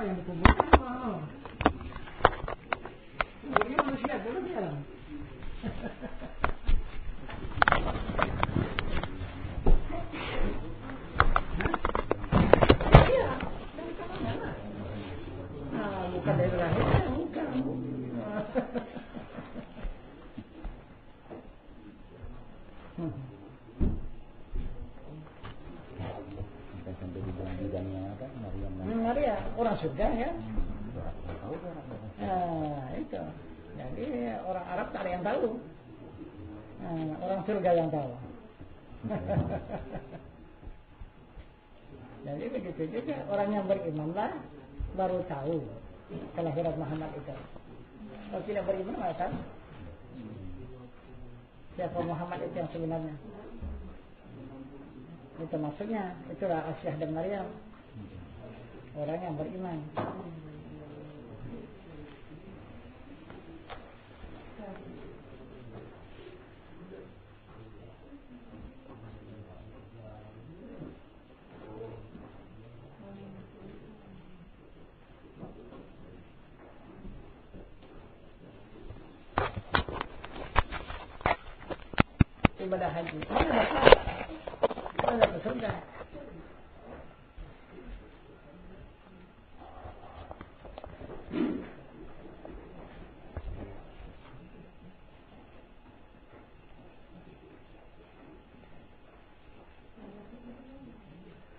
apa yang dikuburkan? Kuburnya manusia dulu dia. Bukan dari lahirnya, bukan. Sampai dibilang bidangnya apa? Maria, orang surga ya. Nah, itu. Jadi orang Arab tak ada yang tahu. Orang surga yang tahu. Jadi begitu juga orang yang beriman lah baru tahu kelahiran Muhammad itu. Kalau tidak beriman nggak tahu siapa Muhammad itu yang sebenarnya. Itu maksudnya, itulah Aisyah dan Maryam, orang yang beriman. Ibadah haji, mana ke surga?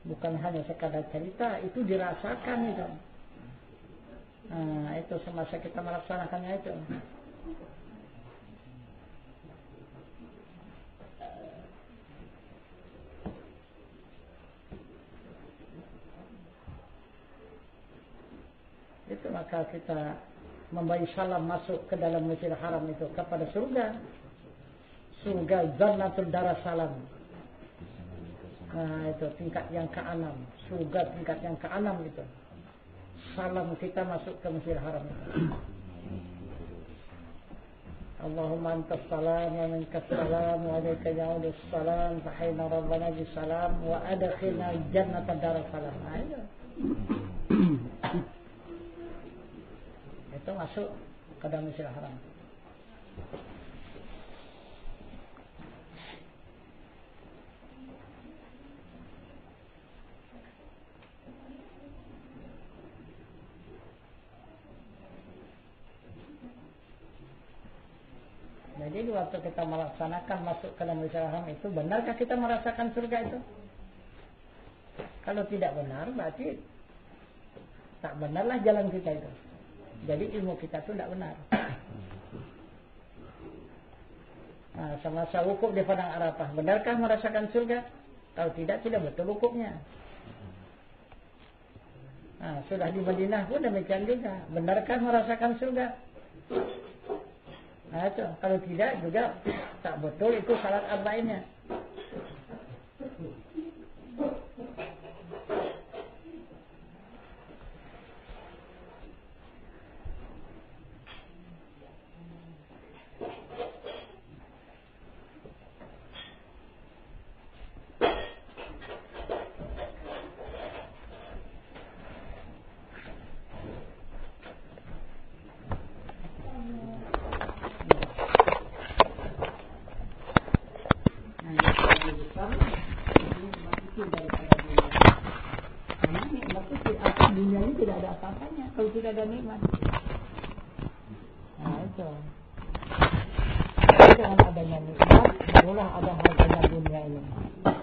Bukan hanya sekadar cerita, itu dirasakan itu. Nah, itu semasa kita melaksanakannya itu. Itu maka kita memberi salam masuk ke dalam Masjidil Haram itu kepada surga. Surga Jannatul Darussalam. Nah, itu tingkat yang ke-6. Surga tingkat yang ke-6 itu. Salam kita masuk ke Masjidil Haram itu. Allahumma antas salam wa minkas salam wa alayka ya'udus salam fahayna rabbana bisalam wa adkhilna Jannatul Darussalam. Nah, itu. Itu masuk ke dalam Masjidil Haram. Jadi waktu kita melaksanakan masuk ke dalam Masjidil Haram itu, benarkah kita merasakan surga itu? Kalau tidak benar, berarti tak benarlah jalan kita itu. Jadi ilmu kita itu tidak benar. Nah, semasa wukuf di Padang Arafah, benarkah merasakan surga? Kalau tidak, tidak betul wukufnya. Nah, sudah di Madinah pun demikian juga. Benarkah merasakan surga? Nah, itu. Kalau tidak juga tak betul itu salat arba'innya. Dunia ini tidak ada apa-apanya kalau tidak ada nikmat. Nah, itu. Dengan adanya nikmat, barulah ada harganya dunia ini.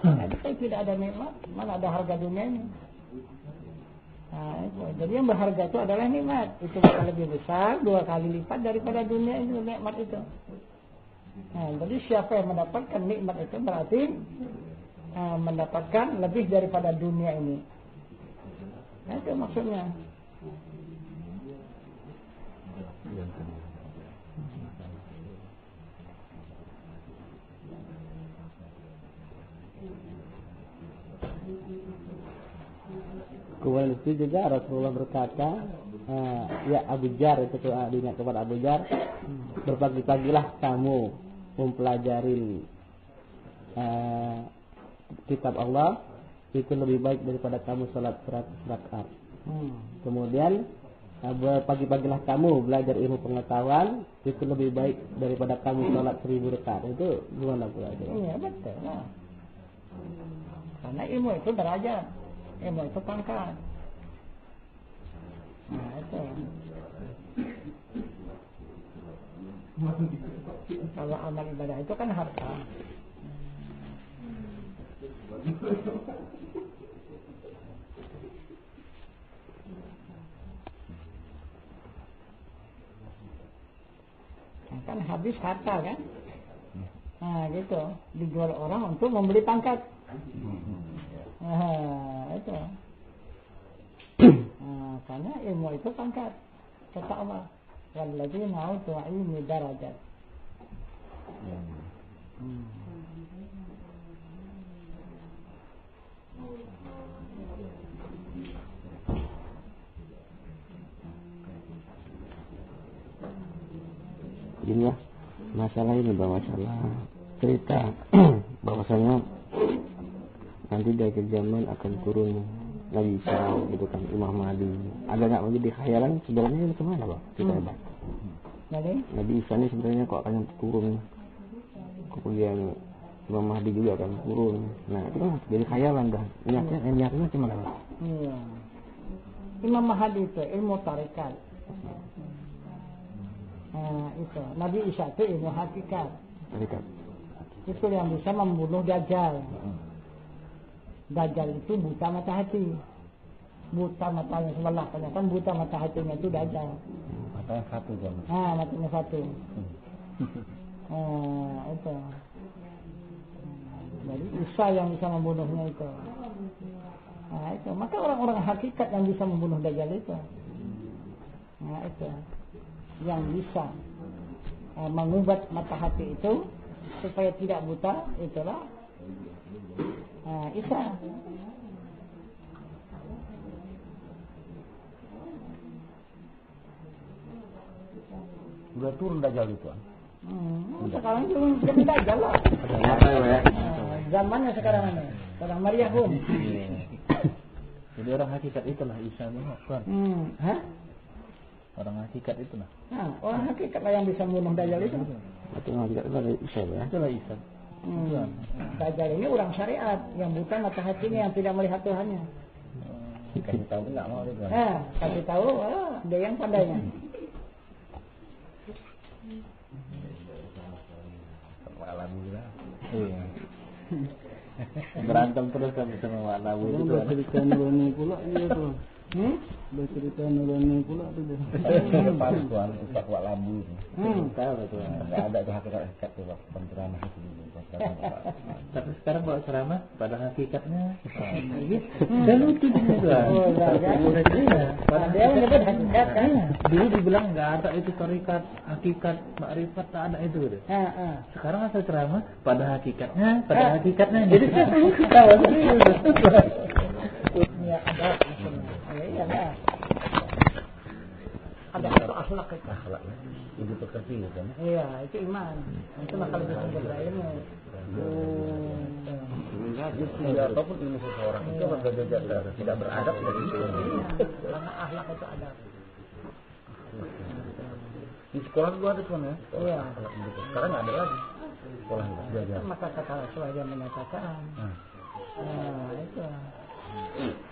Jadi kalau tidak ada nikmat, mana ada harga dunia ini? Nah, itu. Jadi yang berharga itu adalah nikmat. Itu lebih besar, 2 kali lipat daripada dunia itu, nikmat itu. Nah, jadi siapa yang mendapatkan nikmat itu berarti mendapatkan lebih daripada dunia ini. Nah, itu maksudnya. Kemudian itu juga Rasulullah berkata, ya Abu Jar, itu diingat kepada Abu Jar, berpagi-pagilah kamu mempelajari kitab Allah, itu lebih baik daripada kamu salat 100 rakaat. Kemudian berpagi-pagilah kamu belajar ilmu pengetahuan, itu lebih baik daripada kamu sholat 1000 rakaat. Itu gimana pula? Iya betul lah. Karena ilmu itu derajat, ilmu itu pangkat. Nah itu. Kalau amal ibadah itu kan harta. Kan habis harta kan? Nah gitu, dijual orang untuk membeli pangkat. Nah itu. Nah, karena ilmu itu pangkat. Kata Allah, walladzina utul ilmi darajat. Ini ya masalah ini Bang, masalah cerita bahwasanya nanti di akhir zaman akan turun Nabi Isa gitu kan, Imam Mahdi. Ada nggak menjadi khayalan sebenarnya ini kemana Bang? Kita Bang. Nabi Isa ini sebenarnya kok akan turun, kemudian Imam Mahdi juga akan turun. Nah itu kan jadi khayalan dah. Niatnya gimana Bang? Iya. Imam Mahdi itu ilmu tarekat. Nah, itu Nabi Isa itu ilmu hakikat. Itu yang bisa membunuh Dajjal. Dajjal itu buta mata hati. Buta matanya sebelah, kan buta mata hatinya itu Dajjal. Matanya satu kan? Matanya satu. Itu. Jadi Isa yang bisa membunuhnya itu. Nah itu. Maka orang-orang hakikat yang bisa membunuh Dajjal itu. Nah itu. Yang bisa mengubat mata hati itu supaya tidak buta, itulah Isa. Udah turun Dajjal itu. Sekarang itu jadi Dajjal lah. Zamannya sekarang ini. Sekarang Maryahum. Jadi orang hakikat itulah Isa kan? Orang hakikat itulah. Orang hakikat lah yang bisa membunuh Dajjal itu. Itu hakikat itulah Isa ya. Itulah Isa. Dajjal ini orang syariat yang buta mata hatinya, yang tidak melihat Tuhannya. Kasih tahu nggak mau itu. Kasih tahu, dia yang pandainya. Alam juga. Iya. Berantem terus kan sama Mak Nabu itu. Udah cerita nurani pula dia tuh. Udah cerita nurani pula tuh dia. Pas tuan Ustaz Wak Labu itu. Tahu itu. Enggak ada tuh hakikat tuh penceramah itu. Tapi sekarang kalau ceramah pada hakikatnya dan lucu juga. Pada yang menyebut hakikat kan. Dulu dibilang nggak ada itu tarikat, hakikat, makrifat, tak ada itu deh. Sekarang asal ceramah pada hakikatnya. Jadi tahu ya ada maksudnya. Ada itu akhlak itu. Akhlaknya itu pekerti kan. Iya, itu iman. Itu makhluk yang berilmu. Ya, apapun ilmu seseorang itu tidak beradab dari itu. Karena akhlak itu ada. Di sekolah gua ada tuan ya. Iya. Sekarang nggak ada lagi sekolah belajar. Maka kata Rasulullah yang menyatakan. Itu.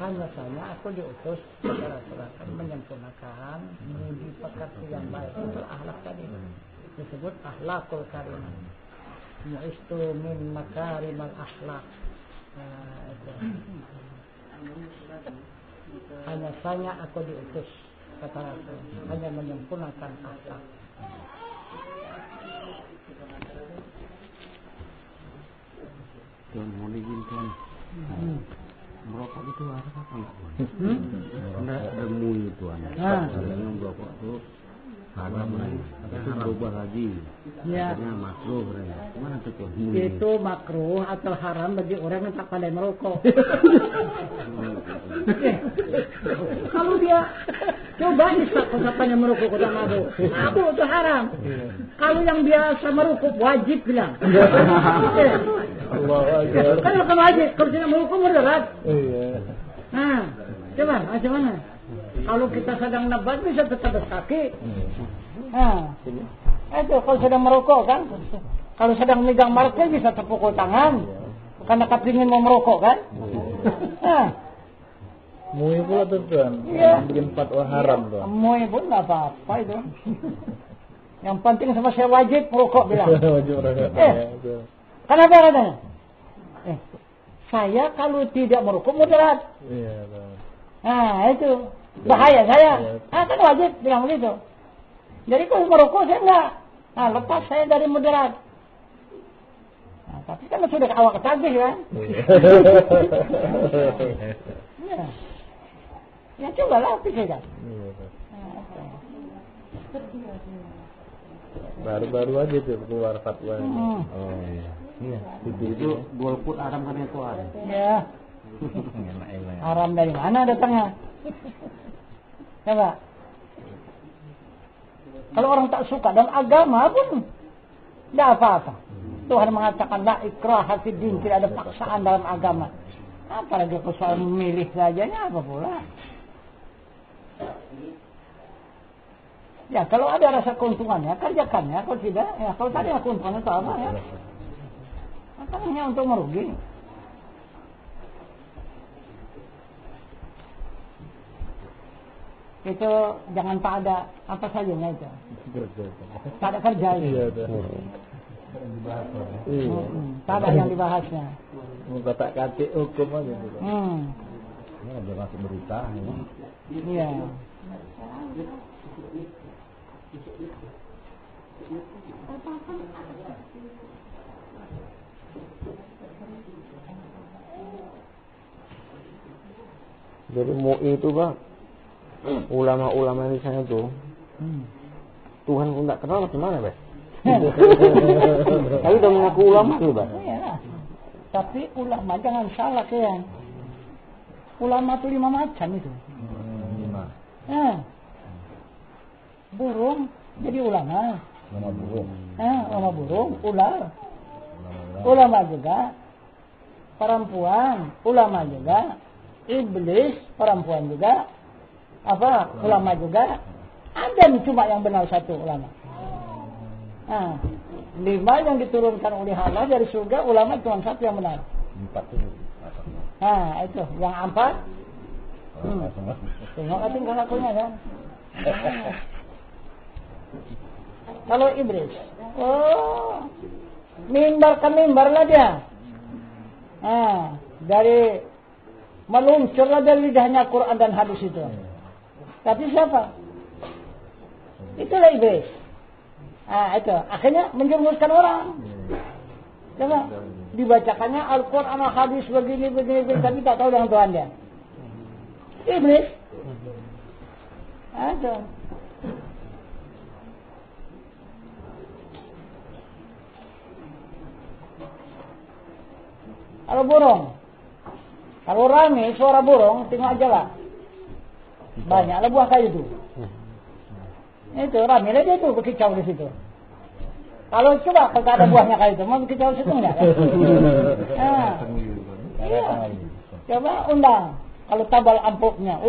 Hanya saja aku diutus kepada Rasulullah menyempurnakan budi pekerti yang baik. Itu akhlak tadi. Disebut akhlakul karimah. Mu'istu min makarimal akhlak. Itu. Hanya saja aku diutus kata Rasul, hanya menyempurnakan akhlak. Tuan mau izin tuan. Merokok itu ada apa enggak? Ada mui tuan. Yang merokok itu haram lagi. Itu berubah lagi. Ya. Katanya makruh katanya. Mana tuh tuan? Itu makruh atau haram bagi orang yang tak pandai merokok. Kalau dia coba isap ucapannya merokok kota mabuk, itu haram. Kalau yang biasa merokok wajib bilang. Kan bukan wajib, kalau tidak merokok mudarat. Nah, coba macam mana? Kalau kita sedang nabat bisa tetap kaki. Nah, itu kalau sedang merokok kan. Kalau sedang megang marknya bisa terpukul tangan. Karena kepingin mau merokok kan. Nah. Mui pula tuh tuan. Iya. Bikin fatwa haram tuan. Mui pun nggak apa-apa itu. Yang penting sama saya wajib merokok bilang. Wajib merokok. Kenapa katanya? Saya kalau tidak merokok mudarat. Iya. Nah itu bahaya saya. Kan wajib bilang begitu. Jadi kalau merokok saya enggak. Nah lepas saya dari mudarat. Nah, tapi kan sudah awak ketagih kan. Ya coba lah pikirkan. Baru-baru aja tuh keluar fatwa. Oh iya. Iya. Itu golput haram kan itu ada. Ya. Haram dari mana datangnya? Coba. Kalau orang tak suka dan agama pun tidak apa-apa. Tuhan mengatakan la ikraha fid din, tidak ada paksaan dalam agama. Apalagi kalau soal memilih sajanya apa pula? Ya kalau ada rasa keuntungannya kerjakan ya, kalau tidak ya kalau tadi ada keuntungan itu apa ya? Kan hanya untuk merugi. Itu jangan tak ada apa sajanya itu. Tak ada kerja itu. Tak ada yang dibahasnya. Muka tak kati hukum aja. Ini ada masuk berita ini. Iya. Jadi MUI itu Pak, ulama-ulama di sana tuh, Tuhan pun tak kenal bagaimana Pak? Tapi udah mengaku ulama tuh Pak. Iya. Tapi ulama jangan salah kan. Ulama itu 5 macam itu. 5. Burung jadi ulama. Nama burung. Ulama burung, ular. Ulama juga. Perempuan, ulama juga. Iblis, perempuan juga. Apa? Ulama juga. Ada cuma yang benar satu ulama. 5 yang diturunkan oleh Allah dari surga, ulama cuma satu yang benar. 4 itu. Itu yang 4. Tengok tingkah lakunya kan. Kalau iblis, mimbar ke mimbar lah dia. Dari meluncurlah dari lidahnya Quran dan hadis itu. Tapi siapa? Itulah iblis. Itu akhirnya menjerumuskan orang. Coba dibacakannya Al-Quran, hadis begini, tapi tak tahu dengan Tuhan dia. Iblis. Ada. Kalau burung, kalau rame suara burung, tengok aja lah. Banyaklah buah kayu itu. Itu rame lah dia tuh berkicau di situ. Kalau coba kalau tak ada buahnya kayu itu, mau berkicau di situ enggak? Iya. Coba undang. Kalau tabal amplopnya,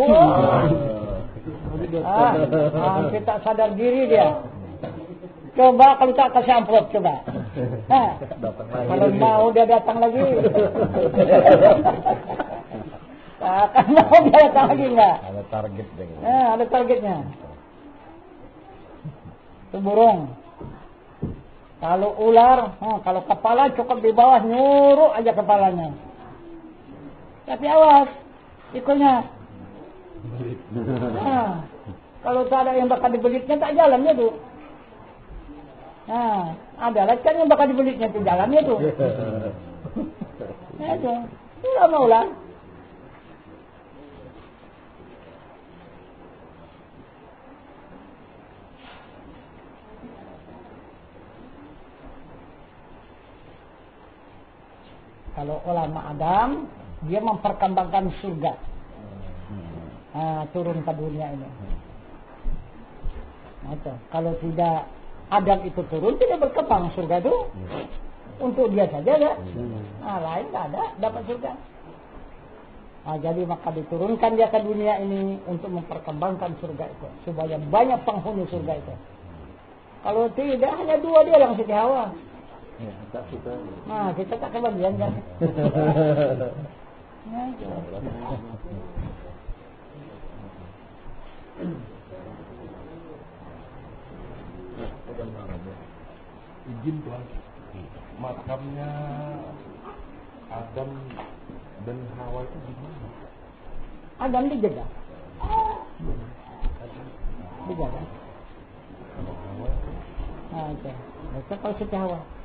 kita sadar diri dia. Coba kalau tak kasih amplop, coba. Kalau mau dia datang lagi. Akan mau dia datang lagi enggak? Ada target deh. Ada targetnya. Itu burung. Kalau ular, kalau kepala cukup di bawah, nyuruh aja kepalanya. Tapi awas. Ikulnya. Kalau tak ada yang bakal dibelitnya tak jalannya tuh. Ada lacan yang bakal dibelitnya tuh jalannya tuh. Itu. Ulang. Kalau ulama Adam, dia memperkembangkan surga. Turun ke dunia ini. Itu. Kalau tidak Adam itu turun, tidak berkembang surga itu. Untuk dia saja ya. Lain tak ada dapat surga. Nah, jadi maka diturunkan dia ke dunia ini untuk memperkembangkan surga itu, supaya banyak penghuni surga itu. Kalau tidak, hanya 2 dia yang Siti Hawa. Ya, tak kita. Nah, kita tak kebagian kan. Nah, izin Tuhan, makamnya Adam dan Hawa itu di mana? Adam di Jeddah. Di Jeddah. Nah, itu. Mereka kalau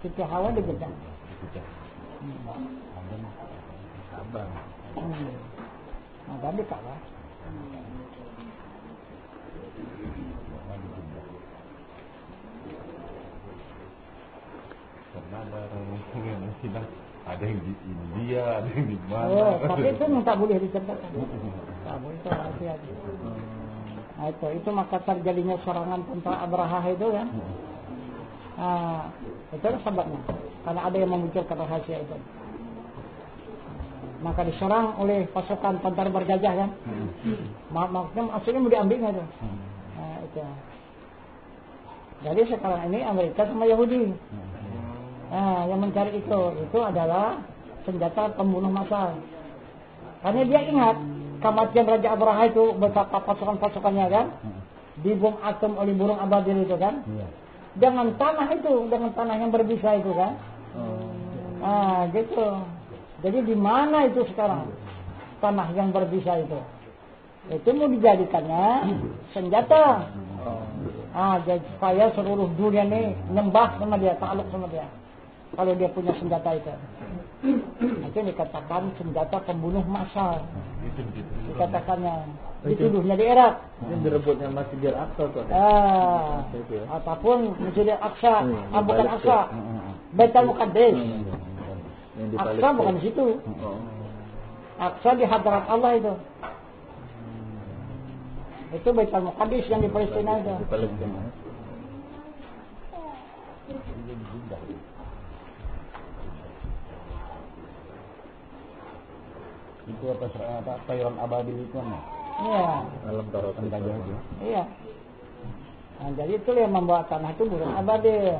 Siti Hawa di Jeddah. Adam Sabang. Adam di Ka'bah. Karena ada orang yang bilang ada yang di India, ada yang di mana. Oh, tapi itu tak boleh diceritakan. Tak boleh, itu rahasia. Nah, itu maka terjadinya serangan tentara Abraha itu kan. Nah, itu sebabnya. Karena ada yang memunculkan rahasia itu. Maka diserang oleh pasukan tentara berjajah kan. Maksudnya mau diambilnya itu. Nah, itu. Jadi sekarang ini Amerika sama Yahudi. Nah, yang mencari itu adalah senjata pembunuh massal. Karena dia ingat kematian Raja Abraha itu betapa pasukan-pasukannya kan dibom atom oleh burung ababil itu kan. Dengan tanah yang berbisa itu kan. Nah, gitu. Jadi di mana itu sekarang tanah yang berbisa itu? Itu mau dijadikannya senjata. Jadi supaya seluruh dunia ini nyembah sama dia, takluk sama dia. Kalau dia punya senjata itu. Itu dikatakan senjata pembunuh massal. Dikatakannya. Dituduhnya di Irak. Ini direbutnya Masjidil Aqsa tuh. Ataupun Masjidil Aqsa. Bukan Aqsa. Baitul Muqaddas. Aqsa bukan di situ. Aqsa di hadrat Allah itu. Itu Baitul Muqaddas yang di Palestina itu. Di Palestina. Itu apa Tayron Ababil itu kan? Iya. Dalam tarotan Gajah itu. Iya. Nah, jadi itu yang membawa tanah itu burung ababil.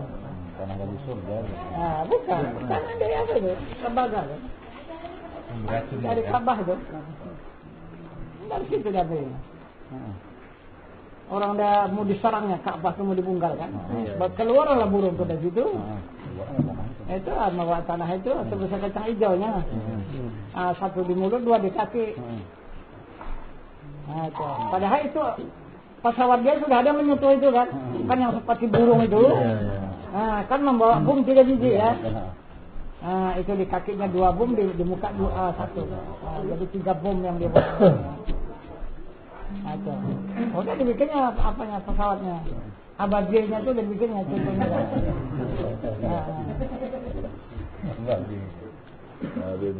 Tanah gajah surga. Nah, bukan. Tanah dari apa itu? Tembaga kan? Dari Ka'bah itu. Dari situ dia beli. Orang dah mau diserangnya, Ka'bah itu mau dibungkal kan. Keluarlah burung itu dari situ. Itu membawa tanah itu sebesar kacang hijaunya. Satu di mulut, 2 di kaki. Nah, itu. Padahal itu pesawat dia sudah ada menyentuh itu kan. Kan yang seperti burung itu. Nah, kan membawa bom 3 biji ya. Nah, itu di kakinya 2 bom, di muka 1. Jadi 3 bom yang dia bawa. Nah, itu. Udah dibikinnya apanya pesawatnya. Abadilnya itu dibikinnya contohnya.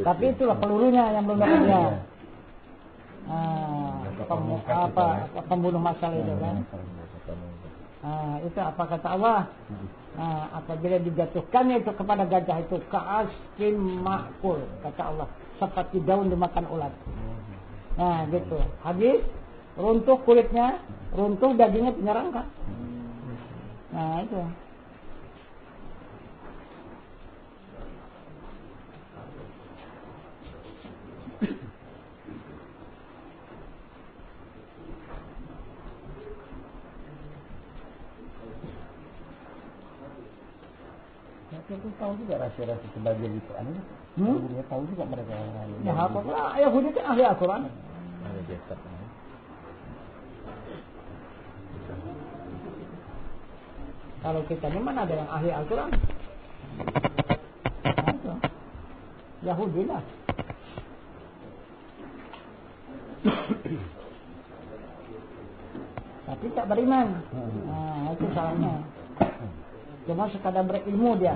Tapi itulah pelurunya yang belum dapat dia. Pembunuh massal itu kan. Itu apa kata Allah? Apabila dijatuhkannya itu kepada gajah itu ka'asfin ma'kul, kata Allah, seperti daun dimakan ulat. Nah, gitu. Habis runtuh kulitnya, runtuh dagingnya punya rangka. Nah, itu. Mereka tahu juga rahasia-rahasia sebagian itu. Dia tahu juga mereka. Ya, apa pula Yahudi itu ahli Al-Quran. Kalau kita ini mana ada yang ahli Al-Quran? Nah, Yahudi lah. Tapi tak beriman. Nah, itu salahnya. Cuma sekadar berilmu dia.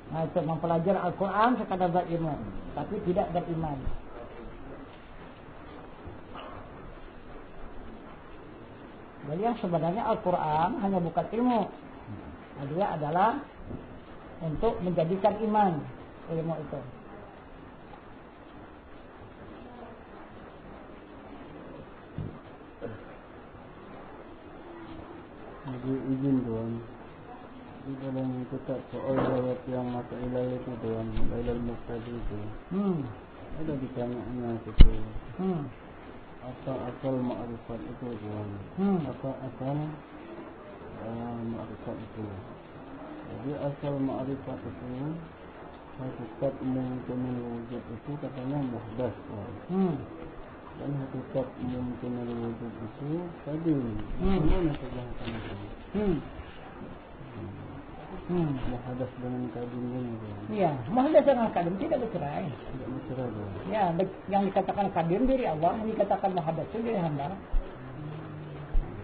Nah, itu mempelajari Al-Quran sekadar berilmu, tapi tidak beriman. Jadi yang sebenarnya Al-Quran hanya bukan ilmu. Nah, dia adalah untuk menjadikan iman ilmu itu. Jadi izin Tuhan. Di dalam kitab soal jawab yang mata ilahi itu Tuhan, Lailal Muqtadi itu. Ada ditanyanya gitu. Apa asal ma'rifat itu Tuhan? Apa asal ma'rifat itu? Jadi asal ma'rifat itu hakikat mungkinul wujud itu katanya muhdas Tuhan. Dan hakikat mungkinul wujud itu tadi mana kejahatan itu? Muhadas dengan kadim ini. Iya, muhadas dengan kadim tidak bercerai. Tidak bercerai. Ya, yang dikatakan kadim diri Allah, yang dikatakan muhadas itu diri hamba.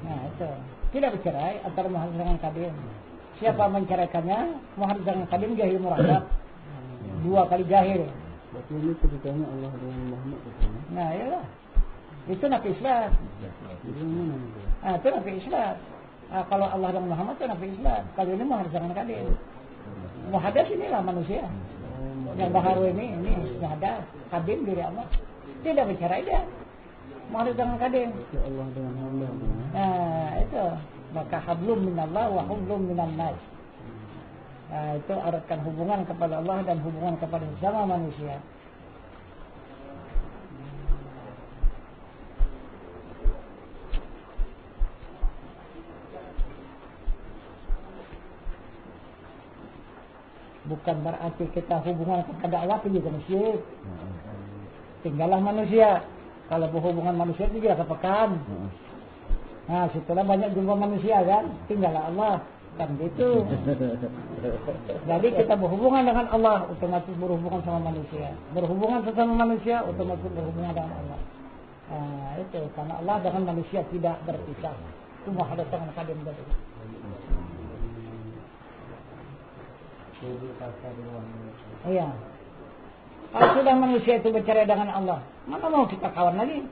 Nah itu tidak bercerai antara muhadas dengan kadim. Siapa menceraikannya? Muhadas dengan kadim jahil muradab. 2 kali jahil. Berarti ini ceritanya Allah dengan Muhammad katanya. Nah iyalah. Itu nafi isbat. Itu nafi isbat. Kalau Allah dan Muhammad itu nafi isbat. Kalau ini muhadas dengan kadim. Muhadas inilah manusia. Yang baharu ini muhadas. Kadim diri Allah. Tidak bercerai dia. Muhadas dengan kadim. Allah dengan hamba. Nah itu. Maka hablum minallah wa hablum minan nas. Nah, itu arahkan hubungan kepada Allah dan hubungan kepada sesama manusia. Bukan berarti kita hubungan kepada Allah itu juga musyrik. Tinggallah manusia. Kalau berhubungan manusia itu juga kepekaan. Nah, setelah banyak jumpa manusia kan, tinggallah Allah. Kan gitu. Jadi kita berhubungan dengan Allah, otomatis berhubungan sama manusia. Berhubungan sesama manusia, otomatis berhubungan dengan Allah. Nah, itu karena Allah dengan manusia tidak berpisah. Itu muhadas dengan kadim tadi. Iya. Kalau sudah manusia itu bercerai dengan Allah, mana mau kita kawan lagi?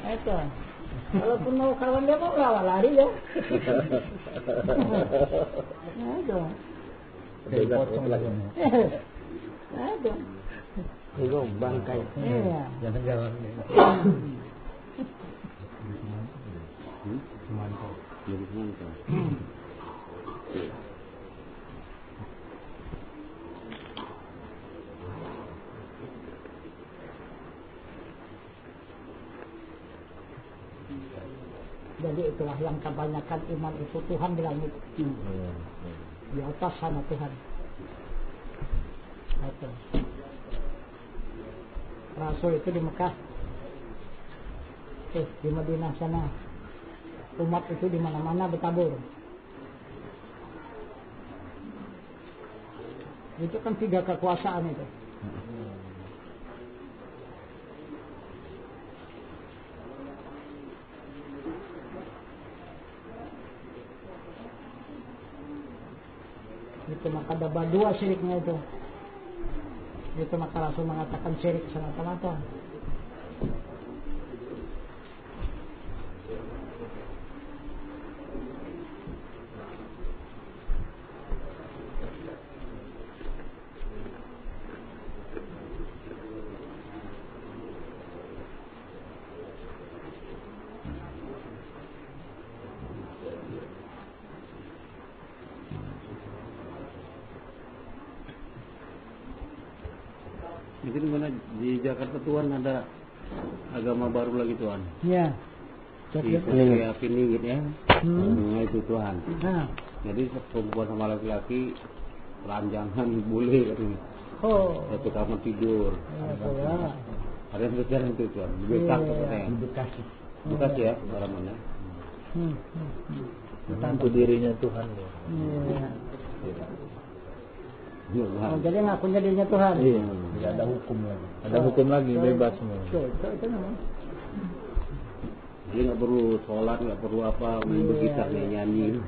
Itu. Walaupun mau kawan dia mau lari ya. Aduh. Potong lagi. Aduh. Itu bangkai. Iya. Jangan jalan. Mantap. Jadi mantap. Jadi itulah yang kebanyakan iman itu Tuhan di langit. Di atas sana Tuhan. Itu. Rasul itu di Mekah. Di Madinah sana. Umat itu di mana-mana bertabur. Itu kan 3 kekuasaan itu. Itu maka ada 2 syiriknya itu. Itu maka Rasul mengatakan syirik semata-mata. Itu di mana di Jakarta Tuhan ada agama baru lagi Tuhan. Iya. Di api ninggit ya. Nah, itu Tuhan. Nah. Jadi perempuan sama laki-laki ranjangan boleh katanya. Oh. Satu kamar tidur. Ya. Ada yang sekarang itu Tuhan. Di Bekasi katanya. Di Bekasi. Bekasi ya barangnya. Itu dirinya Tuhan. Iya. Tuhan. Oh, jadi ngakunya dirinya Tuhan. Iya. Tidak ada hukum lagi. Ada hukum lagi bebas semua. Itu namanya. Jadi nggak perlu sholat, nggak perlu apa, main bergitar nyanyi.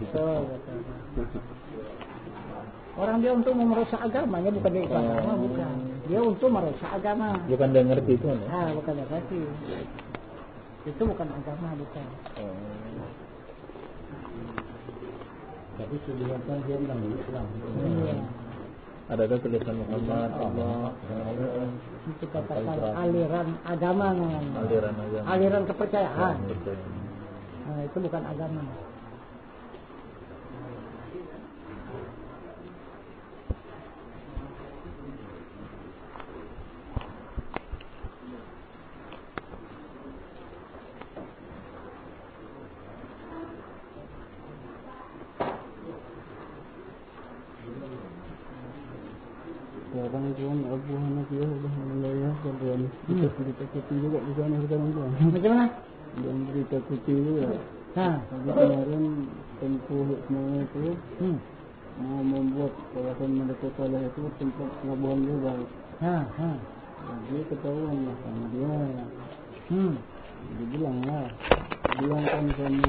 Orang dia untuk merusak agamanya, bukan dia ikut agama, bukan. Dia untuk merusak agama. Bukan dia ngerti itu kan? Ah, bukan dia ngerti. Itu bukan agama, bukan. Tapi sudah dia bilang Islam. Ada tulisan Muhammad, Allah, Itu katakan aliran agama namanya. aliran agama. Aliran kepercayaan. Nah, itu bukan agama. Sekarang tuan Abu Hanaf ya sudah melayangkan tuan. Berita putih juga di sana sekarang tuan. Macam mana? Dan berita putih juga. Jadi kemarin Tempuh semuanya itu mau membuat kawasan Merdeka Salah itu tempat pelabuhan juga. Jadi ketahuan lah sama dia. Dia bilang lah, bilangkan sama